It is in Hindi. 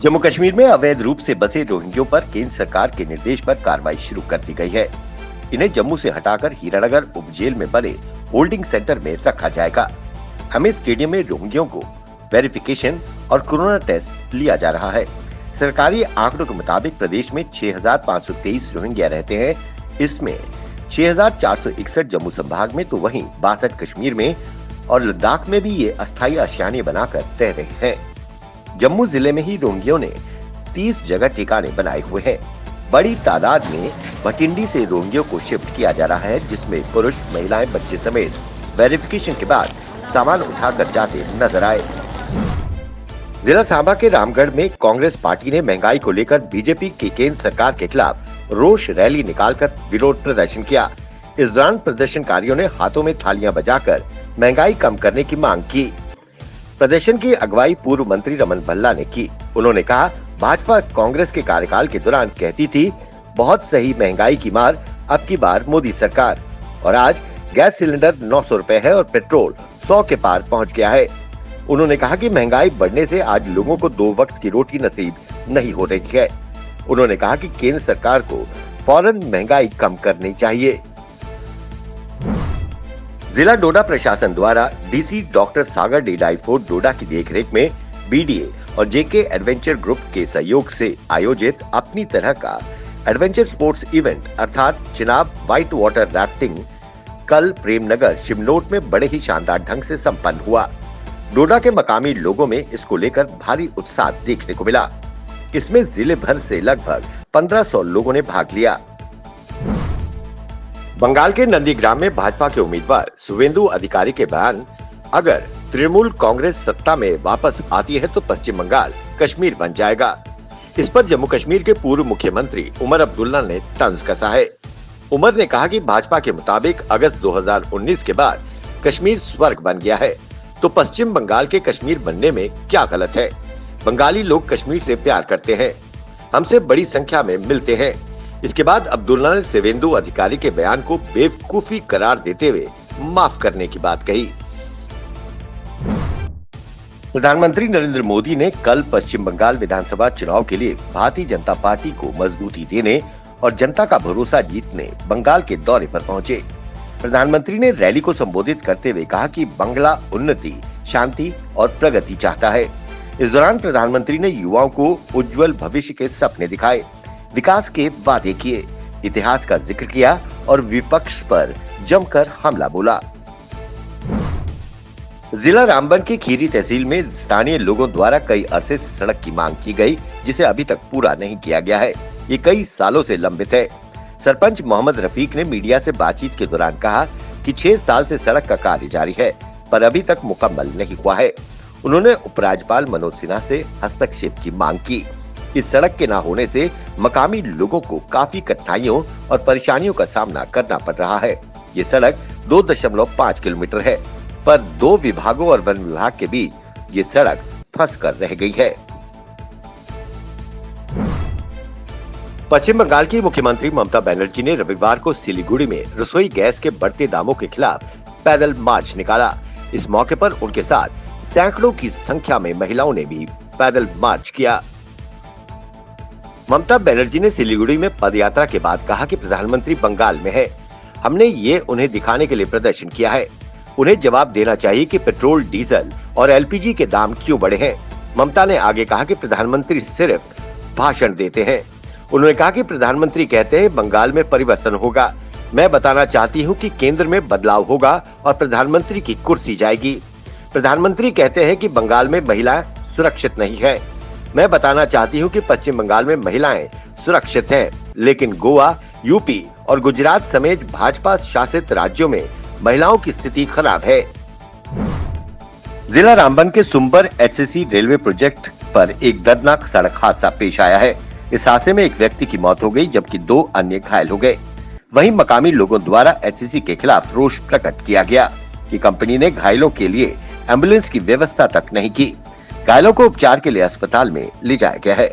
जम्मू कश्मीर में अवैध रूप से बसे रोहिंग्यों पर केंद्र सरकार के निर्देश पर कार्रवाई शुरू कर दी गई है। इन्हें जम्मू से हटाकर हीरानगर उपजेल में बने होल्डिंग सेंटर में रखा जाएगा। हमें स्टेडियम में रोहिंग्यों को वेरिफिकेशन और कोरोना टेस्ट लिया जा रहा है। सरकारी आंकड़ों के मुताबिक प्रदेश में 6,523 रोहिंग्या रहते हैं। इसमें 6,461 जम्मू संभाग में तो वहीं 62 कश्मीर में और लद्दाख में भी ये अस्थायी आशियाने बनाकर रह रहे हैं। जम्मू जिले में ही रोहिंग्यों ने 30 जगह ठिकाने बनाए हुए हैं। बड़ी तादाद में भटिंडी से रोहिंग्यों को शिफ्ट किया जा रहा है, जिसमें पुरुष, महिलाएं, बच्चे समेत वेरिफिकेशन के बाद सामान उठाकर जाते नजर आए। जिला सांबा के रामगढ़ में कांग्रेस पार्टी ने महंगाई को लेकर बीजेपी की केंद्र सरकार के खिलाफ रोष रैली निकालकर विरोध प्रदर्शन किया। इस दौरान प्रदर्शनकारियों ने हाथों में थालियां बजाकर महंगाई कम करने की मांग की। प्रदर्शन की अगुवाई पूर्व मंत्री रमन भल्ला ने की। उन्होंने कहा, भाजपा कांग्रेस के कार्यकाल के दौरान कहती थी बहुत सही महंगाई की मार, अब की बार मोदी सरकार। और आज गैस सिलेंडर 900 रुपए है और पेट्रोल 100 के पार पहुंच गया है। उन्होंने कहा कि महंगाई बढ़ने से आज लोगों को 2 वक्त की रोटी नसीब नहीं हो रही है। उन्होंने कहा कि केंद्र सरकार को फौरन महंगाई कम करनी चाहिए। जिला डोडा प्रशासन द्वारा डीसी डॉक्टर सागर डेडाईफोर्ड डोडा की देखरेख में बीडीए और जेके एडवेंचर ग्रुप के सहयोग से आयोजित अपनी तरह का एडवेंचर स्पोर्ट्स इवेंट अर्थात चिनाब व्हाइट वाटर राफ्टिंग कल प्रेमनगर शिवनोट में बड़े ही शानदार ढंग से संपन्न हुआ। डोडा के मकामी लोगों में इसको लेकर भारी उत्साह देखने को मिला। इसमें जिले भर से लगभग 1500 लोगों ने भाग लिया। बंगाल के नंदीग्राम में भाजपा के उम्मीदवार शुवेंदु अधिकारी के बयान, अगर तृणमूल कांग्रेस सत्ता में वापस आती है तो पश्चिम बंगाल कश्मीर बन जाएगा। इस पर जम्मू कश्मीर के पूर्व मुख्यमंत्री उमर अब्दुल्ला ने तंज कसा है। उमर ने कहा कि भाजपा के मुताबिक अगस्त 2019 के बाद कश्मीर स्वर्ग बन गया है, तो पश्चिम बंगाल के कश्मीर बनने में क्या गलत है। बंगाली लोग कश्मीर से प्यार करते हैं, हमसे बड़ी संख्या में मिलते हैं। इसके बाद अब्दुल्ला ने शुवेंदु अधिकारी के बयान को बेवकूफी करार देते हुए माफ करने की बात कही। प्रधानमंत्री नरेंद्र मोदी ने कल पश्चिम बंगाल विधानसभा चुनाव के लिए भारतीय जनता पार्टी को मजबूती देने और जनता का भरोसा जीतने बंगाल के दौरे पर पहुंचे। प्रधानमंत्री ने रैली को संबोधित करते हुए कहा कि बंगला उन्नति, शांति और प्रगति चाहता है। इस दौरान प्रधानमंत्री ने युवाओं को उज्जवल भविष्य के सपने दिखाए, विकास के वादे किए, इतिहास का जिक्र किया और विपक्ष पर जमकर हमला बोला। जिला रामबन की खीरी तहसील में स्थानीय लोगों द्वारा कई अरसे से सड़क की मांग की गई, जिसे अभी तक पूरा नहीं किया गया है। ये कई सालों से लंबित है। सरपंच मोहम्मद रफीक ने मीडिया से बातचीत के दौरान कहा कि 6 साल से सड़क का कार्य जारी है, पर अभी तक मुकम्मल नहीं हुआ है। उन्होंने उपराज्यपाल मनोज सिन्हा से हस्तक्षेप की मांग की। इस सड़क के न होने से मकामी लोगों को काफी कठिनाइयों और परेशानियों का सामना करना पड़ रहा है। ये सड़क 2.5 किलोमीटर है, पर 2 विभागों और वन विभाग के बीच ये सड़क फंस कर रह गई है। पश्चिम बंगाल की मुख्यमंत्री ममता बनर्जी ने रविवार को सिलीगुड़ी में रसोई गैस के बढ़ते दामों के खिलाफ पैदल मार्च निकाला। इस मौके पर उनके साथ सैकड़ों की संख्या में महिलाओं ने भी पैदल मार्च किया। ममता बनर्जी ने सिलीगुड़ी में पदयात्रा के बाद कहा कि प्रधानमंत्री बंगाल में है, हमने ये उन्हें दिखाने के लिए प्रदर्शन किया है। उन्हें जवाब देना चाहिए कि पेट्रोल, डीजल और एलपीजी के दाम क्यों बढ़े हैं। ममता ने आगे कहा कि प्रधानमंत्री सिर्फ भाषण देते हैं। उन्होंने कहा कि प्रधानमंत्री कहते हैं बंगाल में परिवर्तन होगा। मैं बताना चाहती हूँ कि केंद्र में बदलाव होगा और प्रधानमंत्री की कुर्सी जाएगी। प्रधानमंत्री कहते हैं कि बंगाल में महिलाएं सुरक्षित नहीं है। मैं बताना चाहती हूँ कि पश्चिम बंगाल में महिलाएं सुरक्षित हैं, लेकिन गोवा, यूपी और गुजरात समेत भाजपा शासित राज्यों में महिलाओं की स्थिति खराब है। जिला रामबन के सुंबर एचसीसी रेलवे प्रोजेक्ट पर एक दर्दनाक सड़क हादसा पेश आया है। इस हादसे में एक व्यक्ति की मौत हो गई, जबकि 2 अन्य घायल हो गए। वहीं मकामी लोगों द्वारा एचसीसी के खिलाफ रोष प्रकट किया गया कि कंपनी ने घायलों के लिए एम्बुलेंस की व्यवस्था तक नहीं की। घायलों को उपचार के लिए अस्पताल में ले जाया गया है।